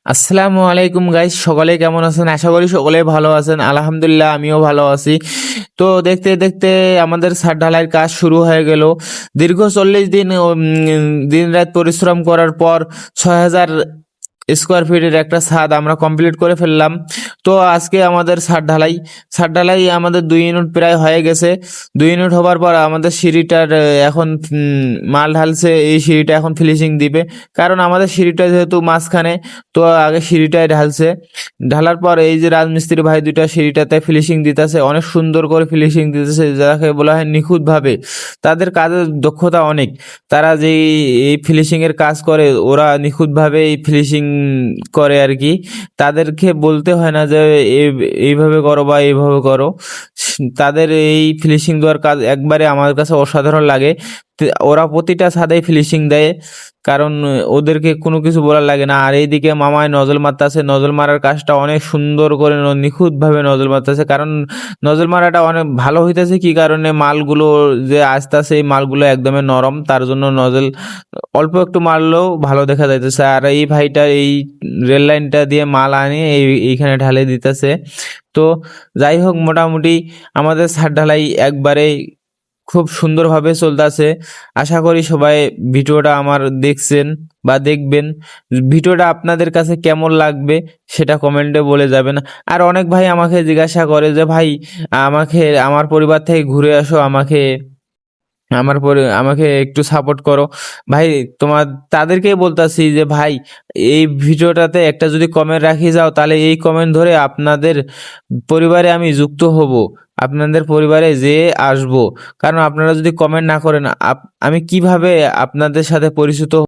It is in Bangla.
আসসালামু আলাইকুম গাইস, সকলে কেমন আছেন? আশা করি সকলে ভালো আছেন। আলহামদুলিল্লাহ আমিও ভালো আছি। তো দেখতে দেখতে আমাদের ছাদ ঢালাইয়ের কাজ শুরু হয়ে গেল। দীর্ঘ 40 দিন দিন রাত পরিশ্রম করার পর 6,000 স্কোয়ার ফিটের একটা ছাদ আমরা কমপ্লিট করে ফেললাম। তো আজকে আমাদের ছাদ ঢালাই আমাদের 2 ইউনিট প্রায় হয়ে গেছে। 2 ইউনিট হবার পর আমাদের সিঁড়িটার এখন মাল ঢালছে। এই সিঁড়িটা এখন ফিনিশিং দিবে, কারণ আমাদের সিঁড়িটা যেহেতু মাঝখানে, তো আগে সিঁড়িটাই ঢালছে। ঢালার পর এই যে রাজমিস্ত্রি ভাই দুইটা সিঁড়িটাতে ফিনিশিং দিতেছে, অনেক সুন্দর করে ফিনিশিং দিতেছে, যাকে বলা হয় নিখুঁতভাবে। তাদের কাজের দক্ষতা অনেক। তারা যে এই ফিনিশিং এর কাজ করে, ওরা নিখুঁতভাবে এই ফিনিশিং করে আর কি। তাদেরকে বলতে হয় না যে এইভাবে করো বা এইভাবে করো। তাদের এই ফিনিশিং দেওয়ার কাজ একবারে আমার কাছে অসাধারণ লাগে। ওরা প্রতিটা ছাদেই ফিনিশিং দেয়, কারণ ওদেরকে কোনো কিছু বলার লাগে না। আর এইদিকে মামায় নজল মারতেছে, নজল মারার কাজটা অনেক সুন্দর করে নিখুঁতভাবে নজল মারতেছে। কারণ নজল মারাটা অনেক ভালো হইতেছে, কি কারণে মালগুলো যে আসতেছে, এই মালগুলো একদমই নরম, তার জন্য নজল অল্প একটু মারলেও ভালো দেখা যাইতেছে। আর এই ভাইটা এই রেল লাইনটা দিয়ে মাল আনে এইখানে ঢালে দিতেছে। তো যাই হোক, মোটামুটি আমাদের ছাদ ঢালাই একবারে খুব সুন্দরভাবে চলতেছে। আশা করি সবাই ভিডিওটা আমার দেখছেন বা দেখবেন। ভিডিওটা আপনাদের কাছে কেমন লাগবে সেটা কমেন্টে বলে যাবেন। আর অনেক ভাই আমাকে জিজ্ঞাসা করে যে ভাই, আমাকে আমার পরিবার থেকে ঘুরে আসো, আমাকে একটু সাপোর্ট করো ভাই। তাদেরকেই বলতাছি যে ভাই, এই ভিডিওটাতে একটা যদি কমেন্ট রাখি যাও, তাহলে এই কমেন্ট ধরে আপনাদের পরিবারে আমি যুক্ত হব, আপনাদের পরিবারে যেয়ে আসবো। কারণ আপনারা যদি কমেন্ট না করেন, আমি কিভাবে আপনাদের সাথে পরিচিত